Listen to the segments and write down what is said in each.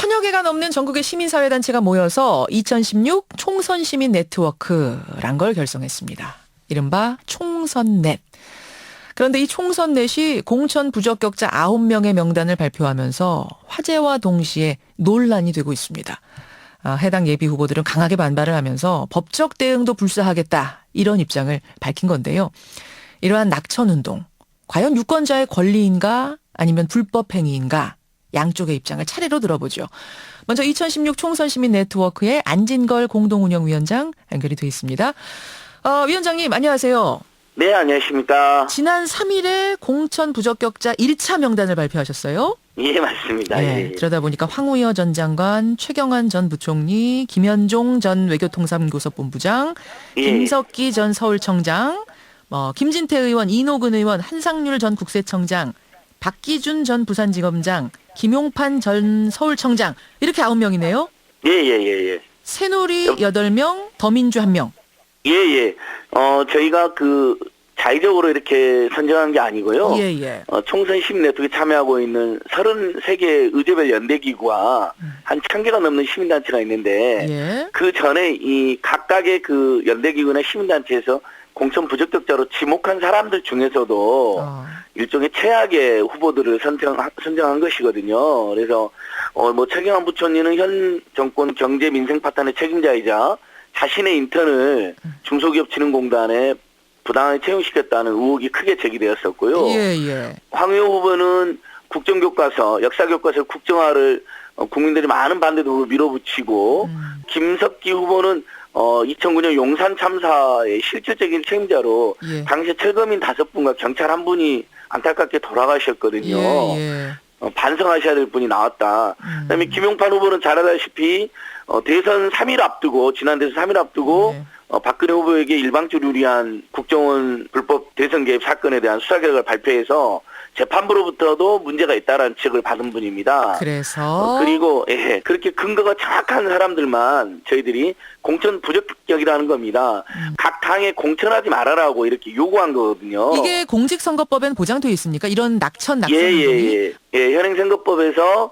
천여 개가 넘는 전국의 시민사회단체가 모여서 2016 총선시민 네트워크란 걸 결성했습니다. 이른바 총선넷. 그런데 이 총선넷이 공천 부적격자 9명의 명단을 발표하면서 화제와 동시에 논란이 되고 있습니다. 해당 예비 후보들은 강하게 반발을 하면서 법적 대응도 불사하겠다 이런 입장을 밝힌 건데요. 이러한 낙천운동, 과연 유권자의 권리인가 아니면 불법 행위인가 양쪽의 입장을 차례로 들어보죠. 먼저 2016 총선시민 네트워크의 안진걸 공동운영위원장 연결이 돼 있습니다. 위원장님 안녕하세요. 네, 안녕하십니까. 지난 3일에 공천 부적격자 1차 명단을 발표하셨어요? 예, 맞습니다. 예. 그러다 보니까 황우여 전 장관, 최경환 전 부총리, 김현종 전 외교통상고서본부장, 예. 김석기 전 서울청장, 김진태 의원, 이노근 의원, 한상률 전 국세청장, 박기준 전 부산지검장, 김용판 전 서울청장 이렇게 9명이네요. 예. 새누리 8명, 더민주 1명. 예. 저희가 자의적으로 이렇게 선정한 게 아니고요. 예. 총선 시민 네트워크에 참여하고 있는 33개 의제별 연대기구와 한 1000개가 넘는 시민단체가 있는데 예. 그 전에 이 각각의 그 연대기구나 시민단체에서 공천 부적격자로 지목한 사람들 중에서도 일종의 최악의 후보들을 선정한 것이거든요. 그래서 최경환 부총리는 현 정권 경제 민생 파탄의 책임자이자 자신의 인턴을 중소기업진흥공단에 부당하게 채용시켰다는 의혹이 크게 제기되었었고요. 예. 황우여 후보는 국정교과서, 역사교과서 국정화를 국민들이 많은 반대로 밀어붙이고 김석기 후보는 2009년 용산 참사의 실질적인 책임자로 당시 철거민 5분과 경찰 1분이 안타깝게 돌아가셨거든요. 예. 반성하셔야 될 분이 나왔다. 그다음에 김용판 후보는 잘 알다시피 대선 3일 앞두고 지난 대선 3일 앞두고 박근혜 후보에게 일방적으로 유리한 국정원 불법 대선 개입 사건에 대한 수사 결과를 발표해서 재판부로부터도 문제가 있다라는 지적을 받은 분입니다. 그래서 그리고 그렇게 근거가 정확한 사람들만 저희들이 공천 부적격이라는 겁니다. 각 당에 공천하지 말아라고 이렇게 요구한 거거든요. 이게 공직선거법엔 보장되어 있습니까? 이런 낙천 운동이? 예. 현행선거법에서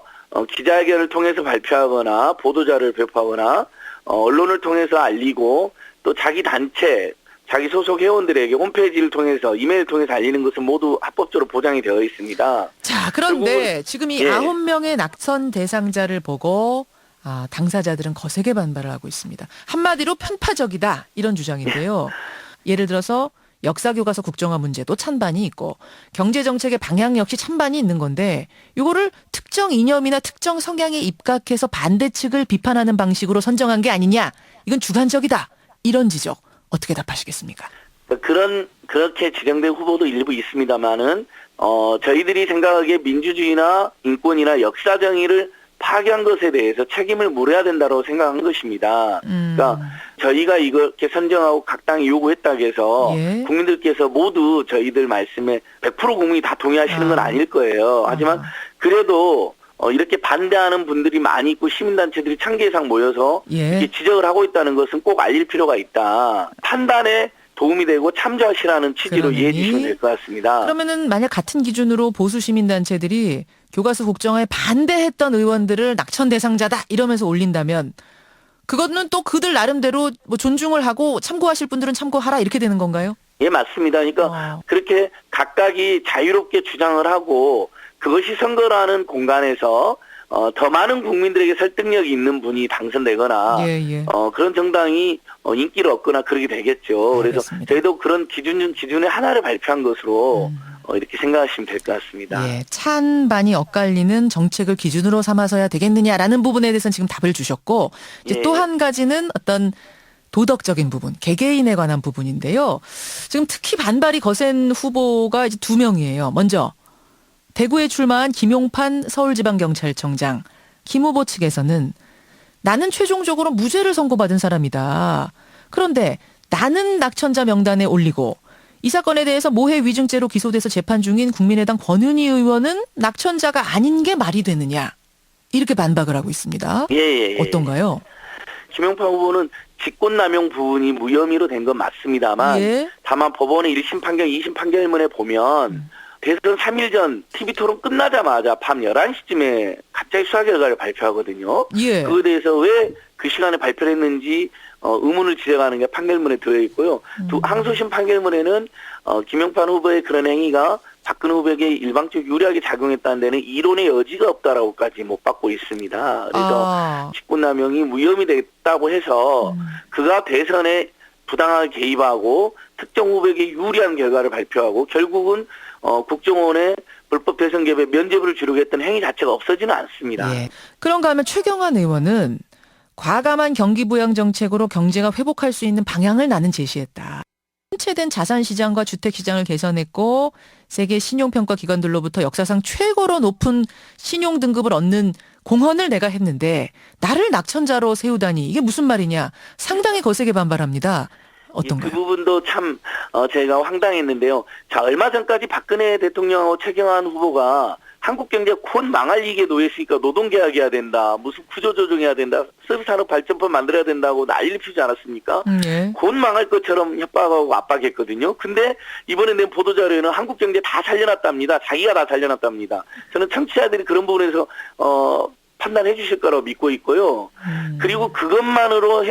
기자회견을 통해서 발표하거나 보도자를 배포하거나 언론을 통해서 알리고 또 자기 단체, 자기 소속 회원들에게 홈페이지를 통해서 이메일을 통해서 알리는 것은 모두 합법적으로 보장이 되어 있습니다. 자, 그런데 지금 이 9명의 낙천 대상자를 보고 당사자들은 거세게 반발을 하고 있습니다. 한마디로 편파적이다 이런 주장인데요. 예를 들어서 역사교과서 국정화 문제도 찬반이 있고 경제정책의 방향 역시 찬반이 있는 건데 이거를 특정 이념이나 특정 성향에 입각해서 반대 측을 비판하는 방식으로 선정한 게 아니냐. 이건 주관적이다. 이런 지적 어떻게 답하시겠습니까? 그렇게 지정된 후보도 일부 있습니다만은 저희들이 생각하기에 민주주의나 인권이나 역사 정의를 파괴한 것에 대해서 책임을 물어야 된다고 생각한 것입니다. 그러니까 저희가 이렇게 선정하고 각 당이 요구했다고 해서 국민들께서 모두 저희들 말씀에 100% 국민이 다 동의하시는 건 아닐 거예요. 하지만 그래도 이렇게 반대하는 분들이 많이 있고 시민단체들이 1000개 이상 모여서 이렇게 지적을 하고 있다는 것은 꼭 알릴 필요가 있다. 판단에 도움이 되고 참조하시라는 취지로 이해해 주시면 될 것 같습니다. 그러면은 만약 같은 기준으로 보수 시민단체들이 교과서 국정화에 반대했던 의원들을 낙천 대상자다 이러면서 올린다면 그거는 또 그들 나름대로 존중을 하고 참고하실 분들은 참고하라 이렇게 되는 건가요? 예, 맞습니다. 그러니까 그렇게 각각이 자유롭게 주장을 하고 그것이 선거라는 공간에서 더 많은 국민들에게 설득력이 있는 분이 당선되거나 그런 정당이 인기를 얻거나 그러게 되겠죠. 그래서 저희도 그런 기준의 하나를 발표한 것으로 이렇게 생각하시면 될 것 같습니다. 찬반이 엇갈리는 정책을 기준으로 삼아서야 되겠느냐라는 부분에 대해서는 지금 답을 주셨고 이제 또 한 가지는 어떤 도덕적인 부분, 개개인에 관한 부분인데요. 지금 특히 반발이 거센 후보가 이제 2명이에요. 먼저 대구에 출마한 김용판 서울지방경찰청장. 김 후보 측에서는 나는 최종적으로 무죄를 선고받은 사람이다. 그런데 나는 낙천자 명단에 올리고 이 사건에 대해서 모해 위증죄로 기소돼서 재판 중인 국민의당 권은희 의원은 낙천자가 아닌 게 말이 되느냐. 이렇게 반박을 하고 있습니다. 어떤가요? 김용판 후보는 직권남용 부분이 무혐의로 된 건 맞습니다만 다만 법원의 1심 판결, 2심 판결문에 보면 대선 3일 전 TV 토론 끝나자마자 밤 11시쯤에 갑자기 수사 결과를 발표하거든요. 예. 그거에 대해서 왜 그 시간에 발표를 했는지 의문을 지적하는 게 판결문에 들어있고요. 항소심 판결문에는 김영판 후보의 그런 행위가 박근혜 후보에게 일방적 유리하게 작용했다는 데는 이론의 여지가 없다라고까지 못 받고 있습니다. 그래서 직권남용이 위험이 됐다고 해서 그가 대선에 부당하게 개입하고 특정 후보에게 유리한 결과를 발표하고 결국은 국정원의 불법 대선 개입에 면죄부를 주려고 했던 행위 자체가 없어지는 않습니다. 예. 그런가 하면 최경환 의원은 과감한 경기 부양 정책으로 경제가 회복할 수 있는 방향을 나는 제시했다. 침체된 자산시장과 주택시장을 개선했고 세계 신용평가 기관들로부터 역사상 최고로 높은 신용 등급을 얻는 공헌을 내가 했는데 나를 낙천자로 세우다니 이게 무슨 말이냐. 상당히 거세게 반발합니다. 어떤가요? 그 부분도 참 제가 황당했는데요. 자, 얼마 전까지 박근혜 대통령하고 최경환 후보가 한국 경제가 곧 망할 위기에 놓였으니까 노동계약해야 된다. 무슨 구조조정해야 된다. 서비스산업발전법 만들어야 된다고 난리를 피우지 않았습니까? 예. 곧 망할 것처럼 협박하고 압박했거든요. 근데 이번에 낸 보도자료에는 한국 경제 다 살려놨답니다. 자기가 다 살려놨답니다. 저는 청취자들이 그런 부분에서 판단해 주실 거라고 믿고 있고요. 그리고 그것만으로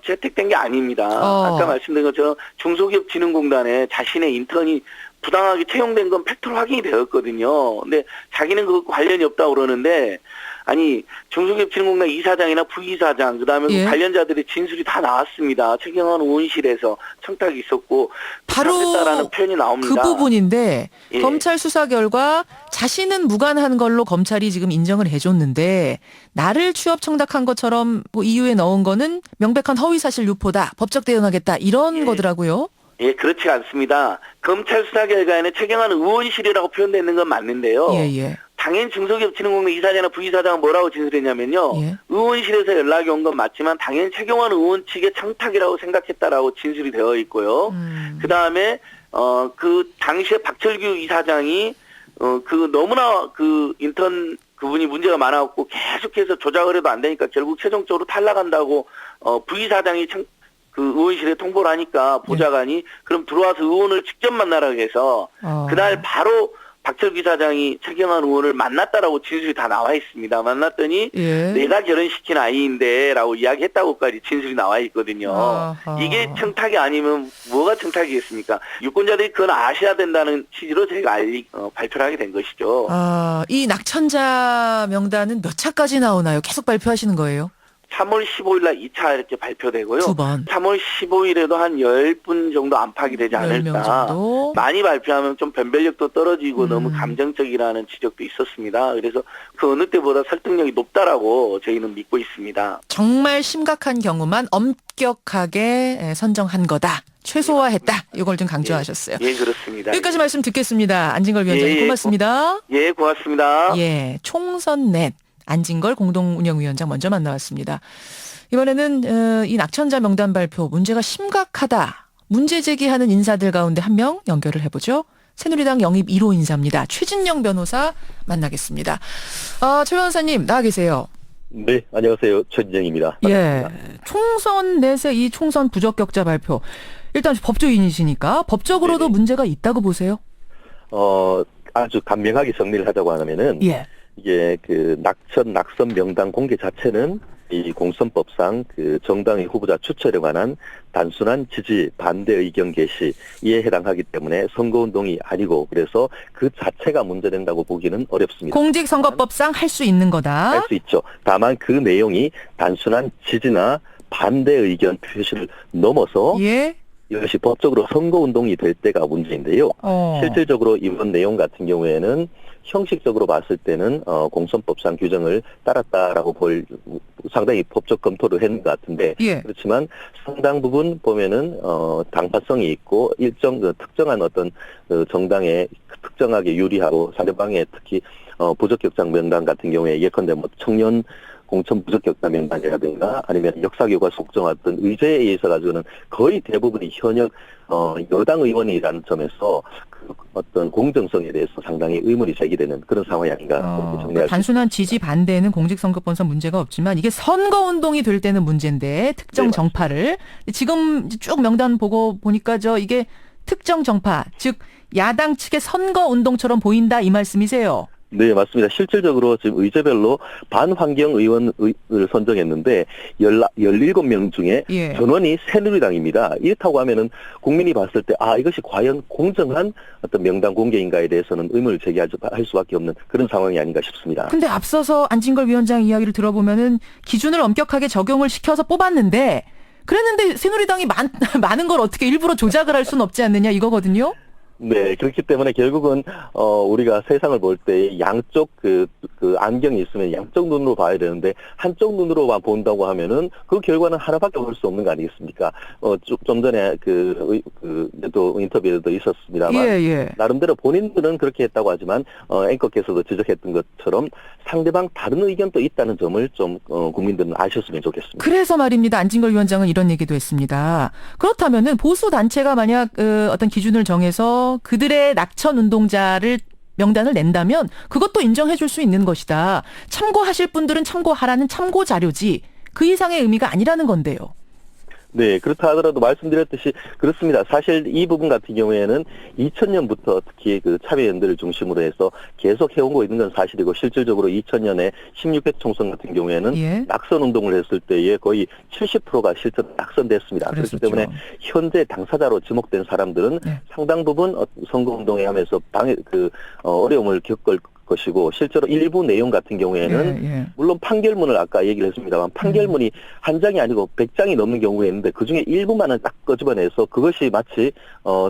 채택된 게 아닙니다. 아까 말씀드린 것처럼 중소기업진흥공단에 자신의 인턴이 부당하게 채용된 건 팩트로 확인이 되었거든요. 근데 자기는 그 관련이 없다고 그러는데 아니 중소기업진흥공단 이사장이나 부이사장 그다음에 예. 그 관련자들의 진술이 다 나왔습니다. 최경환 의원실에서 청탁이 있었고 바로 부탁했다라는 표현이 나옵니다. 그 부분인데 예. 검찰 수사 결과 자신은 무관한 걸로 검찰이 지금 인정을 해줬는데 나를 취업 청탁한 것처럼 뭐 이유에 넣은 거는 명백한 허위사실 유포다. 법적 대응하겠다. 이런 예. 거더라고요. 예, 그렇지 않습니다. 검찰 수사 결과에는 최경환 의원실이라고 표현되어 있는 건 맞는데요. 예. 당연히 중소기업진흥공단 이사장이나 부이사장은 뭐라고 진술했냐면요. 예. 의원실에서 연락이 온 건 맞지만 당연히 최경환 의원 측의 청탁이라고 생각했다라고 진술이 되어 있고요. 그다음에 그 당시에 박철규 이사장이 그 너무나 그 인턴 그분이 문제가 많았고 계속해서 조작을 해도 안 되니까 결국 최종적으로 탈락한다고 부이사장이 그 의원실에 통보를 하니까 보좌관이 그럼 들어와서 의원을 직접 만나라고 해서 그날 바로 박철규 이사장이 최경환 의원을 만났다라고 진술이 다 나와 있습니다. 만났더니 예. 내가 결혼시킨 아이인데 라고 이야기했다고까지 진술이 나와 있거든요. 아하. 이게 청탁이 아니면 뭐가 청탁이겠습니까? 유권자들이 그건 아셔야 된다는 취지로 저희가 발표를 하게 된 것이죠. 이 낙천자 명단은 몇 차까지 나오나요? 계속 발표하시는 거예요? 3월 15일 날 2차 이렇게 발표되고요. 2번. 3월 15일에도 한 10분 정도 안팎이 되지 10명 않을까. 정도? 많이 발표하면 좀 변별력도 떨어지고 너무 감정적이라는 지적도 있었습니다. 그래서 그 어느 때보다 설득력이 높다라고 저희는 믿고 있습니다. 정말 심각한 경우만 엄격하게 선정한 거다. 최소화했다. 이걸 좀 강조하셨어요. 예, 그렇습니다. 여기까지 말씀 듣겠습니다. 안진걸 위원장님 고맙습니다. 예, 고맙습니다. 예, 총선 넷 안진걸 공동운영위원장 먼저 만나왔습니다. 이번에는 이 낙천자 명단 발표 문제가 심각하다. 문제 제기하는 인사들 가운데 한 명 연결을 해보죠. 새누리당 영입 1호 인사입니다. 최진영 변호사 만나겠습니다. 최 변호사님 나와 계세요. 네, 안녕하세요. 최진영입니다. 예, 총선 넷의 이 총선 부적격자 발표. 일단 법조인이시니까 법적으로도 네네. 문제가 있다고 보세요? 아주 간명하게 정리를 하자고 하면은 예. 이게 그 낙선 명단 공개 자체는 이 공선법상 그 정당의 후보자 추천에 관한 단순한 지지 반대 의견 게시에 해당하기 때문에 선거운동이 아니고 그래서 그 자체가 문제된다고 보기는 어렵습니다. 공직선거법상 할 수 있는 거다. 할 수 있죠. 다만 그 내용이 단순한 지지나 반대 의견 표시를 넘어서 예. 이것이 법적으로 선거운동이 될 때가 문제인데요. 실질적으로 이번 내용 같은 경우에는 형식적으로 봤을 때는 공선법상 규정을 따랐다라고 볼 상당히 법적 검토를 했는 것 같은데 예. 그렇지만 상당 부분 보면은 당파성이 있고 일정 특정한 어떤 정당에 특정하게 유리하고 상대방에 특히 부적격자 명단 같은 경우에 예컨대 뭐 청년 공천 부적격자 명단이라든가 아니면 역사교과 속정했던 의제에 의해서 가지고는 거의 대부분이 현역 여당 의원이라는 점에서 그 어떤 공정성에 대해서 상당히 의문이 제기되는 그런 상황이 아닌가 그렇게 정리할 수 단순한 지지 반대는 공직선거법상 문제가 없지만 이게 선거운동이 될 때는 문제인데 특정 네, 정파를 지금 쭉 명단 보고 보니까 이게 특정 정파, 즉 야당 측의 선거 운동처럼 보인다 이 말씀이세요? 네, 맞습니다. 실질적으로 지금 의제별로 반환경 의원을 선정했는데 17명 중에 예. 전원이 새누리당입니다. 이렇다고 하면은 국민이 봤을 때 이것이 과연 공정한 어떤 명단 공개인가에 대해서는 의문을 제기할 수밖에 없는 그런 상황이 아닌가 싶습니다. 근데 앞서서 안진걸 위원장 이야기를 들어보면은 기준을 엄격하게 적용을 시켜서 뽑았는데 그랬는데 새누리당이 많은 걸 어떻게 일부러 조작을 할 수는 없지 않느냐 이거거든요. 네, 그렇기 때문에 결국은 우리가 세상을 볼 때 양쪽 그 안경이 있으면 양쪽 눈으로 봐야 되는데 한쪽 눈으로만 본다고 하면은 그 결과는 하나밖에 올 수 없는 거 아니겠습니까? 좀 전에 또 인터뷰에도 있었습니다만 예. 나름대로 본인들은 그렇게 했다고 하지만 앵커께서도 지적했던 것처럼 상대방 다른 의견도 있다는 점을 좀 국민들은 아셨으면 좋겠습니다. 그래서 말입니다. 안진걸 위원장은 이런 얘기도 했습니다. 그렇다면은 보수 단체가 만약 어떤 기준을 정해서 그들의 낙천 운동자를 명단을 낸다면 그것도 인정해 줄 수 있는 것이다. 참고하실 분들은 참고하라는 참고 자료지 그 이상의 의미가 아니라는 건데요. 네, 그렇다 하더라도 말씀드렸듯이 그렇습니다. 사실 이 부분 같은 경우에는 2000년부터 특히 그 참여연대를 중심으로 해서 계속 해오고 있는 건 사실이고 실질적으로 2000년에 16회 총선 같은 경우에는 예. 낙선 운동을 했을 때에 거의 70%가 실제로 낙선됐습니다. 그랬었죠. 그렇기 때문에 현재 당사자로 지목된 사람들은 네. 상당 부분 선거 운동에 하면서 어려움을 겪을 것이고 실제로 일부 내용 같은 경우에는 예. 물론 판결문을 아까 얘기를 했습니다만 판결문이 한 장이 아니고 100장이 넘는 경우가 있는데 그중에 일부만은 딱 끄집어내서 그것이 마치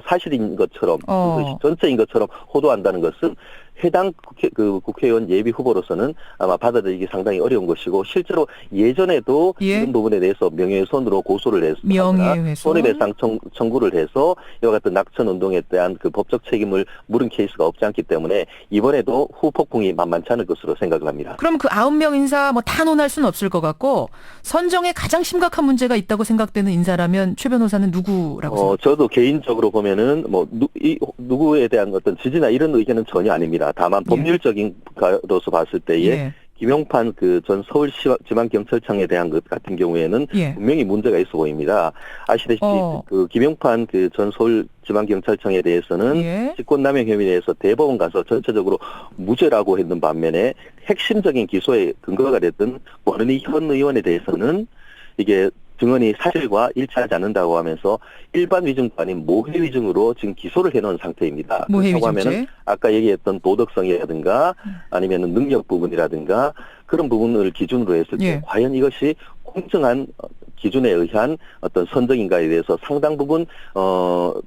사실인 것처럼 그것이 전체인 것처럼 호도한다는 것은 해당 국회의원 예비 후보로서는 아마 받아들이기 상당히 어려운 것이고 실제로 예전에도 예. 이런 부분에 대해서 명예훼손으로 고소를 해서 명예훼손. 손해배상 청구를 해서 이와 같은 낙천 운동에 대한 그 법적 책임을 물은 케이스가 없지 않기 때문에 이번에도 후폭풍이 만만치 않을 것으로 생각을 합니다. 그럼 그 9명 인사 다 논할 수는 없을 것 같고 선정에 가장 심각한 문제가 있다고 생각되는 인사라면 최 변호사는 누구라고 생각하세요? 저도 개인적으로 보면은 누구에 대한 어떤 지지나 이런 의견은 전혀 아닙니다. 다만 법률적인 가로서 봤을 때에 예. 김용판 전 서울지방경찰청에 대한 것 같은 경우에는 예. 분명히 문제가 있어 보입니다. 아시다시피 그 김용판 전 서울지방경찰청에 대해서는 예. 직권남용 혐의에 대해서 대법원 가서 전체적으로 무죄라고 했는 반면에 핵심적인 기소의 근거가 됐던 원은희 현 의원에 대해서는 이게 증언이 사실과 일치하지 않는다고 하면서 일반 위증도 아닌 모해 위증으로 지금 기소를 해놓은 상태입니다. 모해 그렇다고 위증죄. 하면은 아까 얘기했던 도덕성이라든가 아니면은 능력 부분이라든가 그런 부분을 기준으로 했을 때 예. 과연 이것이 공정한 기준에 의한 어떤 선정인가에 대해서 상당 부분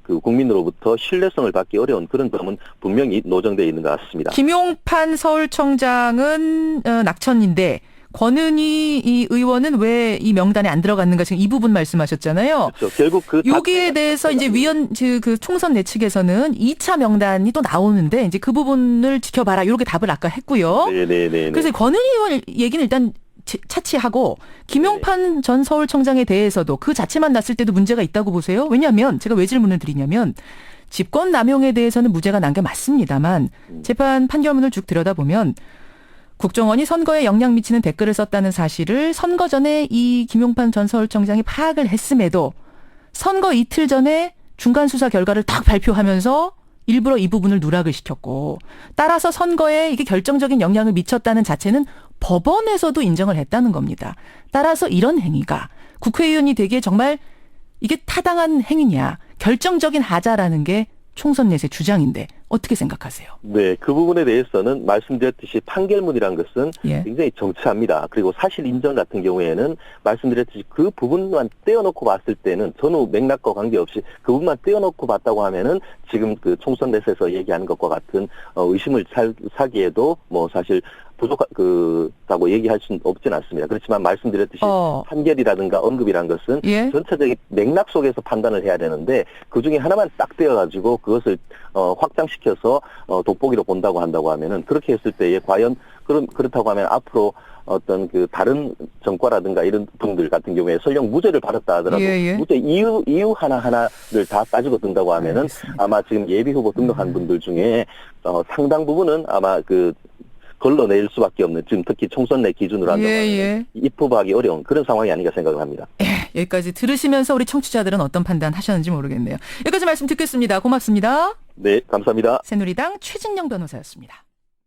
그 국민으로부터 신뢰성을 받기 어려운 그런 점은 분명히 노정되어 있는 것 같습니다. 김용판 서울청장은 낙천인데 권은희 이 의원은 왜 이 명단에 안 들어갔는가 지금 이 부분 말씀하셨잖아요. 그렇죠. 결국 여기에 대해서 이제 그 총선 내측에서는 2차 명단이 또 나오는데 이제 그 부분을 지켜봐라 이렇게 답을 아까 했고요. 네네네. 그래서 권은희 의원 얘기는 일단 차치하고 김용판 전 서울청장에 대해서도 그 자체만 났을 때도 문제가 있다고 보세요. 왜냐하면 제가 왜 질문을 드리냐면 집권 남용에 대해서는 무죄가 난 게 맞습니다만 재판 판결문을 쭉 들여다보면 국정원이 선거에 영향 미치는 댓글을 썼다는 사실을 선거 전에 이 김용판 전 서울청장이 파악을 했음에도 선거 이틀 전에 중간 수사 결과를 딱 발표하면서 일부러 이 부분을 누락을 시켰고 따라서 선거에 이게 결정적인 영향을 미쳤다는 자체는 법원에서도 인정을 했다는 겁니다. 따라서 이런 행위가 국회의원이 되기에 정말 이게 타당한 행위냐 결정적인 하자라는 게 총선 내세 주장인데 어떻게 생각하세요? 네, 그 부분에 대해서는 말씀드렸듯이 판결문이란 것은 예. 굉장히 정치합니다. 그리고 사실 인정 같은 경우에는 말씀드렸듯이 그 부분만 떼어놓고 봤을 때는 전후 맥락과 관계없이 그 부분만 떼어놓고 봤다고 하면은 지금 그 총선 내에서 얘기하는 것과 같은 의심을 사기에도 사실 부족하다고 얘기할 수는 없진 않습니다. 그렇지만 말씀드렸듯이 판결이라든가 언급이란 것은 예. 전체적인 맥락 속에서 판단을 해야 되는데 그 중에 하나만 딱 떼어가지고 그것을 확장시켜서 돋보기로 본다고 한다고 하면은 그렇게 했을 때에 과연 그렇다고 하면 앞으로 어떤 그 다른 정과라든가 이런 분들 같은 경우에 설령 무죄를 받았다 하더라도 무죄 이유 하나하나를 다 따지고 든다고 하면은 알겠습니다. 아마 지금 예비 후보 등록한 분들 중에 상당 부분은 아마 걸러낼 수밖에 없는 지금 특히 총선 내 기준으로 한다고 하면 입후보하기 어려운 그런 상황이 아닌가 생각을 합니다. 여기까지 들으시면서 우리 청취자들은 어떤 판단 하셨는지 모르겠네요. 여기까지 말씀 듣겠습니다. 고맙습니다. 네, 감사합니다. 새누리당 최진영 변호사였습니다.